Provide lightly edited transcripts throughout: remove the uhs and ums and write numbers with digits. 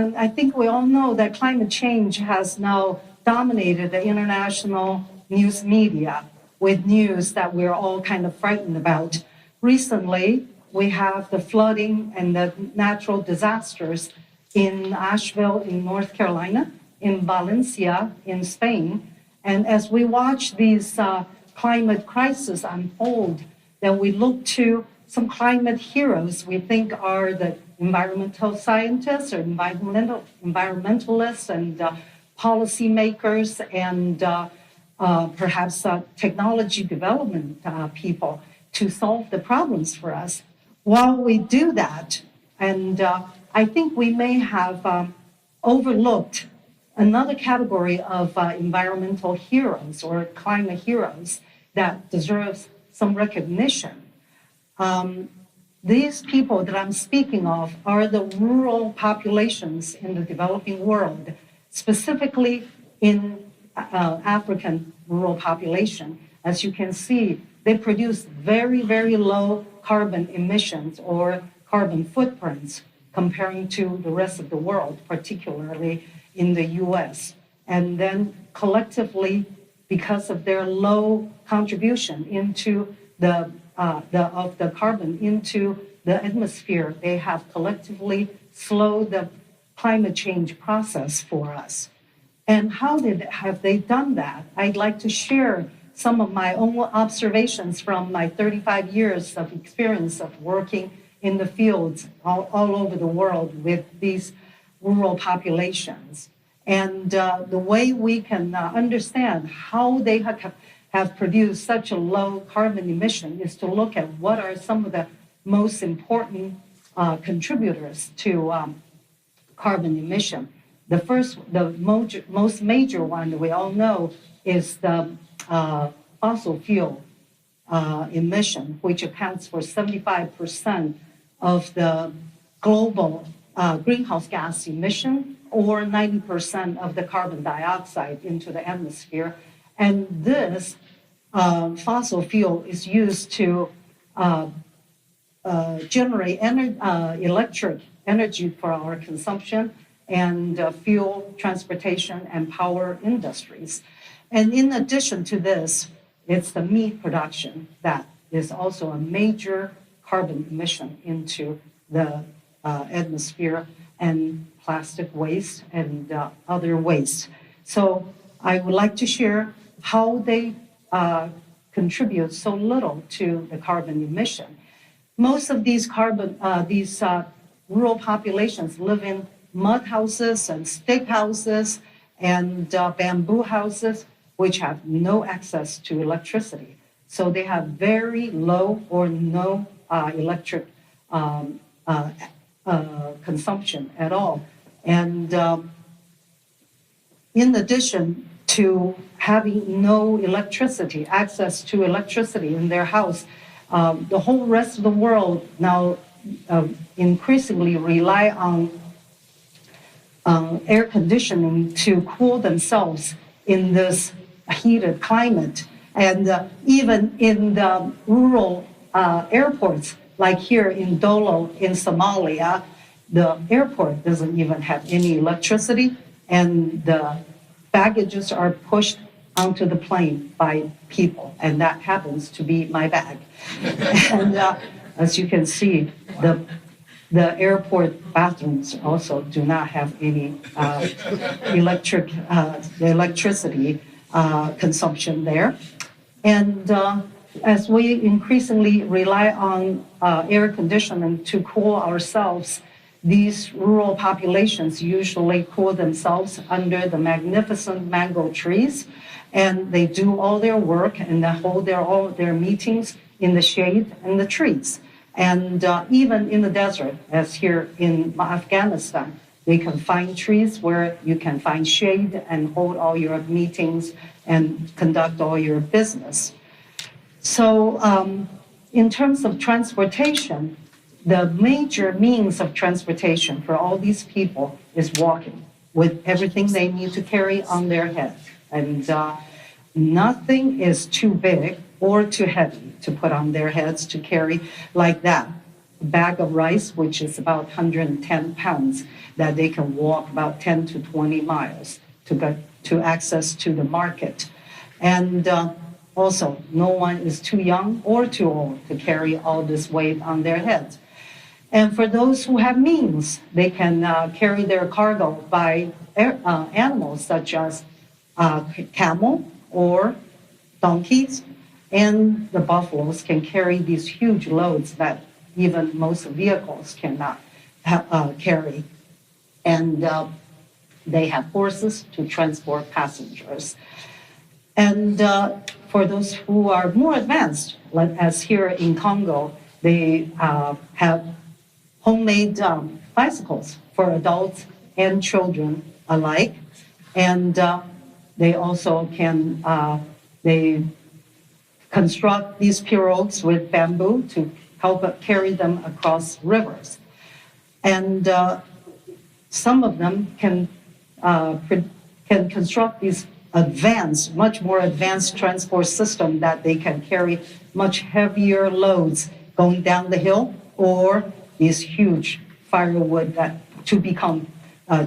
And I think we all know that climate change has now dominated the international news media with news that we're all kind of frightened about. Recently, we have the flooding and the natural disasters in Asheville, in North Carolina, in Valencia, in Spain. And as we watch these climate crises unfold, then we look to some climate heroes we think are the environmental scientists or environmentalists and policymakers and perhaps technology development people to solve the problems for us. While we do that, and I think we may have overlooked another category of environmental heroes or climate heroes that deserves some recognition. These people that I'm speaking of are the rural populations in the developing world, specifically in African rural population. As you can see, they produce very, very low carbon emissions or carbon footprints comparing to the rest of the world, particularly in the US. And then collectively, because of their low contribution into the carbon into the atmosphere, they have collectively slowed the climate change process for us. And how have they done that? I'd like to share some of my own observations from my 35 years of experience of working in the fields all over the world with these rural populations. And the way we can understand how they have produced such a low carbon emission is to look at what are some of the most important contributors to carbon emission. The most major one that we all know is the fossil fuel emission, which accounts for 75% of the global greenhouse gas emission, or 90% of the carbon dioxide into the atmosphere. And this fossil fuel is used to generate electric energy for our consumption and fuel, transportation, and power industries. And in addition to this, it's the meat production that is also a major carbon emission into the atmosphere, and plastic waste and other waste. So I would like to share how they contribute so little to the carbon emission. Most of these rural populations live in mud houses and stick houses and bamboo houses, which have no access to electricity. So they have very low or no electric consumption at all. And in addition to having no electricity, access to electricity in their house, the whole rest of the world now increasingly rely on air conditioning to cool themselves in this heated climate. And even in the rural airports, like here in Dolo in Somalia, the airport doesn't even have any electricity, and the baggages are pushed onto the plane by people, and that happens to be my bag. And as you can see, the airport bathrooms also do not have any electricity consumption there. And as we increasingly rely on air conditioning to cool ourselves, these rural populations usually cool themselves under the magnificent mango trees, and they do all their work and they hold all their meetings in the shade and the trees. And even in the desert, as here in Afghanistan, they can find trees where you can find shade and hold all your meetings and conduct all your business. So in terms of transportation, the major means of transportation for all these people is walking, with everything they need to carry on their head. And nothing is too big or too heavy to put on their heads to carry like that. bag of rice, which is about 110 pounds, that they can walk about 10 to 20 miles to get to access to the market. And also, no one is too young or too old to carry all this weight on their heads. And for those who have means, they can carry their cargo by animals such as camel or donkeys, and the buffaloes can carry these huge loads that even most vehicles cannot carry. And they have horses to transport passengers. And for those who are more advanced, like as here in Congo, they have homemade bicycles for adults and children alike. And they also can they construct these pirogues with bamboo to help carry them across rivers. And some of them can construct these much more advanced transport system that they can carry much heavier loads going down the hill, or these huge firewood that to become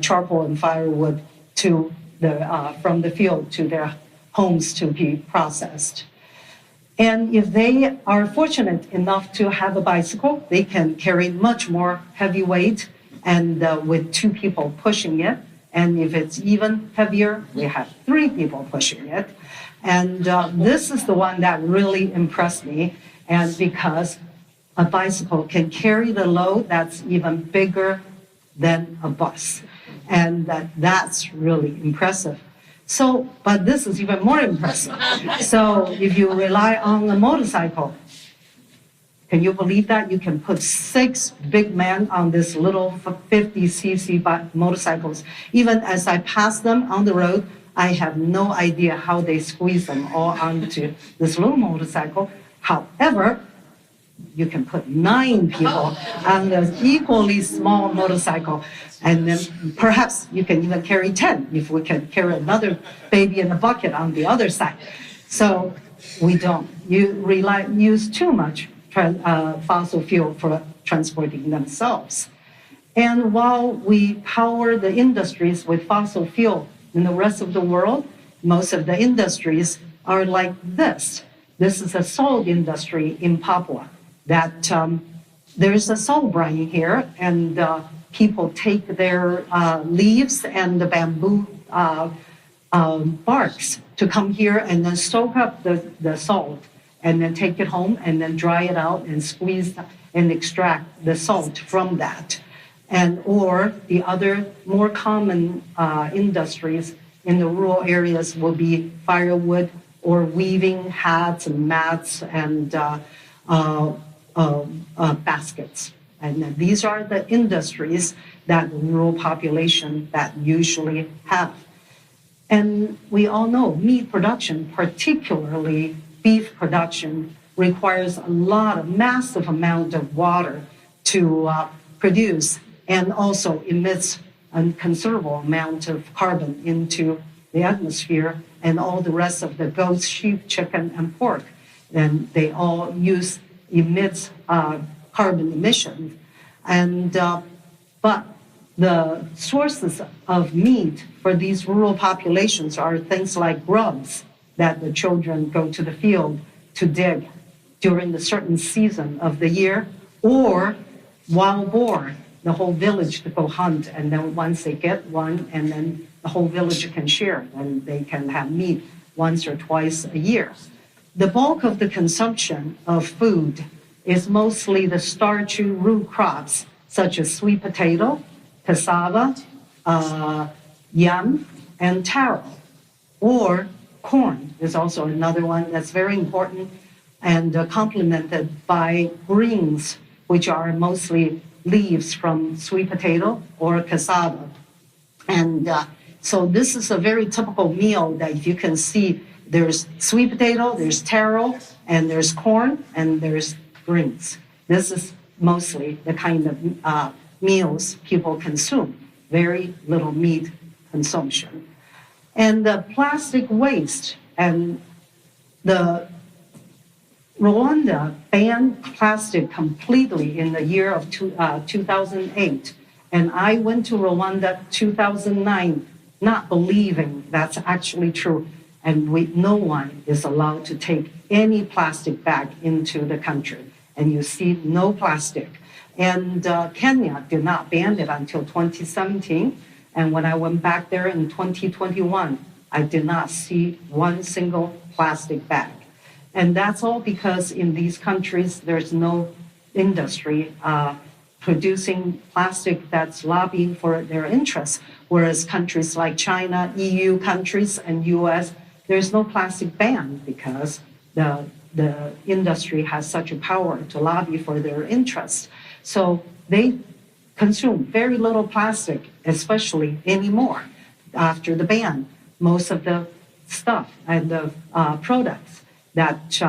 charcoal and firewood to from the field to their homes to be processed. And if they are fortunate enough to have a bicycle, they can carry much more heavy weight and with 2 people pushing it. And if it's even heavier, we have 3 people pushing it. And this is the one that really impressed me. And because a bicycle can carry the load that's even bigger than a bus. And that's really impressive. So, but this is even more impressive. So if you rely on a motorcycle, can you believe that? You can put 6 big men on this little 50cc motorcycles. Even as I pass them on the road, I have no idea how they squeeze them all onto this little motorcycle. However, you can put 9 people on an equally small motorcycle. And then perhaps you can even carry 10 if we can carry another baby in a bucket on the other side. So we don't use too much fossil fuel for transporting themselves. And while we power the industries with fossil fuel in the rest of the world, most of the industries are like this. This is a salt industry in Papua. That there's a salt brine here, and people take their leaves and the bamboo barks to come here and then soak up the salt and then take it home and then dry it out and squeeze and extract the salt from that. And or the other more common industries in the rural areas will be firewood or weaving hats and mats and baskets. And these are the industries that the rural population that usually have. And we all know meat production, particularly beef production, requires a massive amount of water to produce, and also emits a considerable amount of carbon into the atmosphere, and all the rest of the goats, sheep, chicken, and pork. And they all emits carbon emissions. And but the sources of meat for these rural populations are things like grubs that the children go to the field to dig during the certain season of the year, or wild boar, the whole village to go hunt, and then once they get one, and then the whole village can share, and they can have meat once or twice a year. The bulk of the consumption of food is mostly the starchy root crops, such as sweet potato, cassava, yam, and taro. Or corn is also another one that's very important, and complemented by greens, which are mostly leaves from sweet potato or cassava. And so this is a very typical meal that you can see there's sweet potato, there's taro, and there's corn, and there's greens. This is mostly the kind of meals people consume, very little meat consumption. And the plastic waste and the Rwanda banned plastic completely in the year of 2008. And I went to Rwanda 2009, not believing that's actually true. And no one is allowed to take any plastic bag into the country. And you see no plastic. And Kenya did not ban it until 2017. And when I went back there in 2021, I did not see one single plastic bag. And that's all because in these countries, there's no industry producing plastic that's lobbying for their interests. Whereas countries like China, EU countries, and US, there's no plastic ban because the industry has such a power to lobby for their interests. So they consume very little plastic, especially anymore after the ban. Most of the stuff and the products that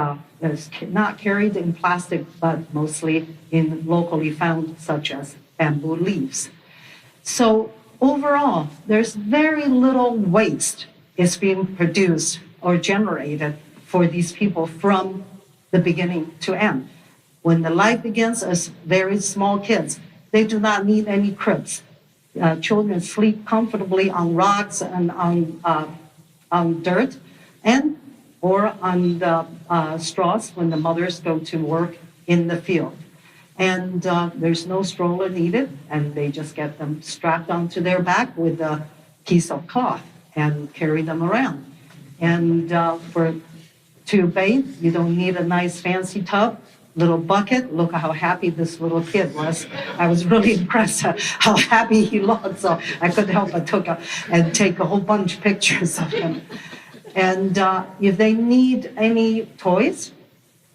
is not carried in plastic, but mostly in locally found, such as bamboo leaves. So overall, there's very little waste is being produced or generated for these people from the beginning to end. When the life begins as very small kids, they do not need any cribs. Children sleep comfortably on rocks and on dirt, or on the straws when the mothers go to work in the field. And there's no stroller needed, and they just get them strapped onto their back with a piece of cloth and carry them around. And to bathe, you don't need a nice fancy tub, little bucket. Look how happy this little kid was. I was really impressed at how happy he looked, so I couldn't help but take a whole bunch of pictures of him. And if they need any toys,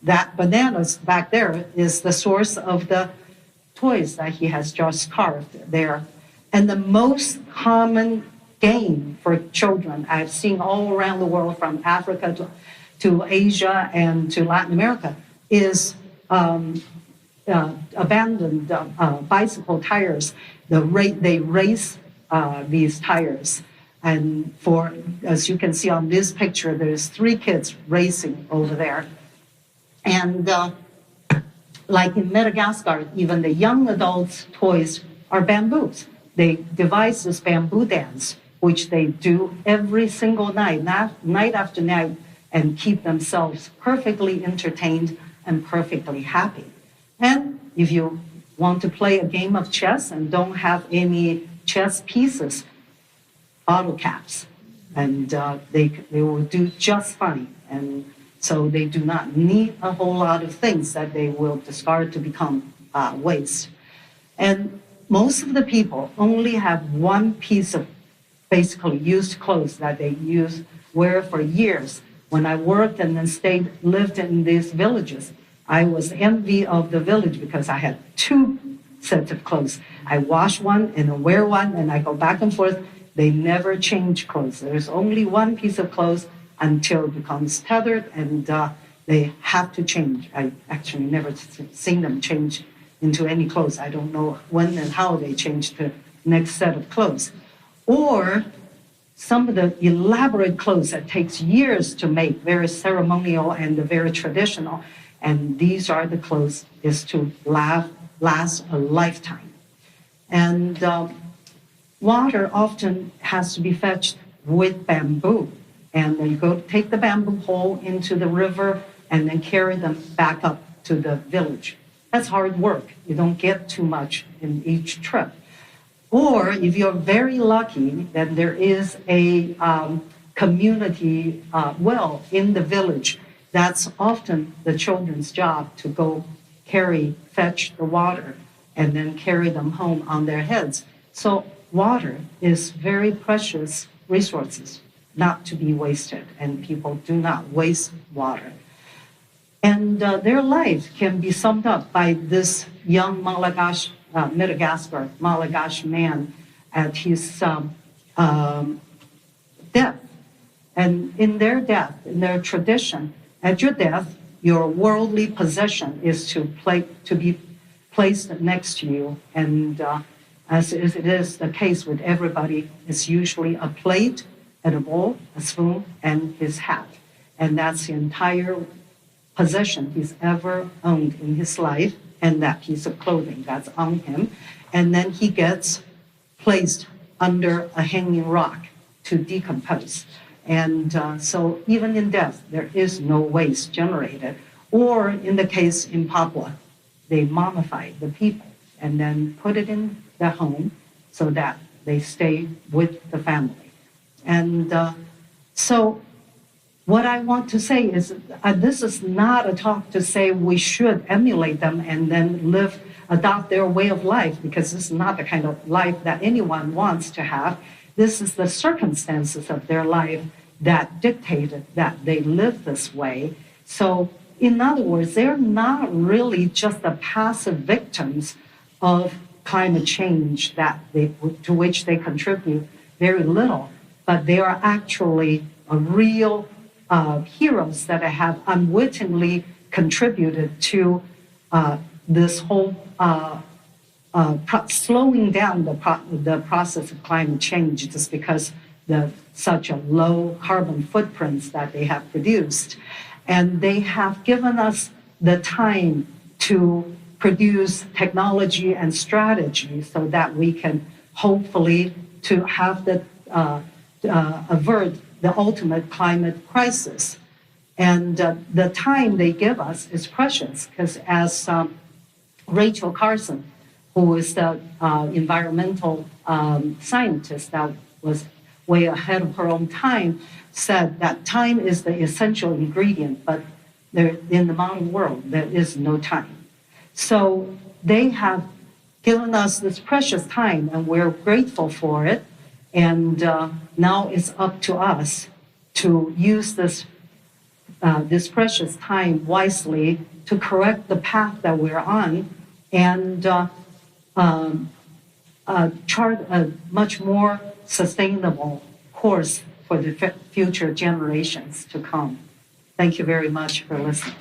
that bananas back there is the source of the toys that he has just carved there. And the most common game for children I've seen all around the world, from Africa to Asia and to Latin America, is abandoned bicycle tires. They race these tires. And as you can see on this picture, there's 3 kids racing over there. And like in Madagascar, even the young adults' toys are bamboos. They devise this bamboo dance, which they do every single night, night after night, and keep themselves perfectly entertained and perfectly happy. And if you want to play a game of chess and don't have any chess pieces, bottle caps, and they will do just fine. And so they do not need a whole lot of things that they will discard to become waste. And most of the people only have one piece of basically used clothes that they wear for years. When I worked and then lived in these villages, I was envy of the village because I had 2 sets of clothes. I wash one and then wear one, and I go back and forth. They never change clothes. There's only one piece of clothes until it becomes tethered, and they have to change. I actually never seen them change into any clothes. I don't know when and how they change the next set of clothes. Or some of the elaborate clothes that takes years to make, very ceremonial and very traditional, and these are the clothes is to last a lifetime. And water often has to be fetched with bamboo. And then you go take the bamboo pole into the river and then carry them back up to the village. That's hard work. You don't get too much in each trip. Or if you're very lucky, then there is a community well in the village. That's often the children's job to go fetch the water and then carry them home on their heads. So water is very precious resources, not to be wasted, and people do not waste water. And their life can be summed up by this young Madagascar Malagash man at his death. And in their death, in their tradition, at your death, your worldly possession is to be placed next to you. And as it is the case with everybody, it's usually a plate and a bowl, a spoon, and his hat. And that's the entire possession he's ever owned in his life, and that piece of clothing that's on him. And then he gets placed under a hanging rock to decompose. And so even in death, there is no waste generated. Or in the case in Papua, they mummify the people and then put it in their home so that they stay with the family. And so what I want to say is this is not a talk to say we should emulate them and then adopt their way of life, because this is not the kind of life that anyone wants to have. This is the circumstances of their life that dictated that they live this way. So in other words, they're not really just the passive victims of climate change to which they contribute very little, but they are actually real heroes that have unwittingly contributed to this whole slowing down the process of climate change, just because such a low carbon footprints that they have produced. And they have given us the time to produce technology and strategy so that we can hopefully to have avert the ultimate climate crisis. And the time they give us is precious, because as Rachel Carson, who is the environmental scientist that was way ahead of her own time, said that time is the essential ingredient, but in the modern world, there is no time. So they have given us this precious time, and we're grateful for it. And now it's up to us to use this precious time wisely to correct the path that we're on and chart a much more sustainable course for the future generations to come. Thank you very much for listening.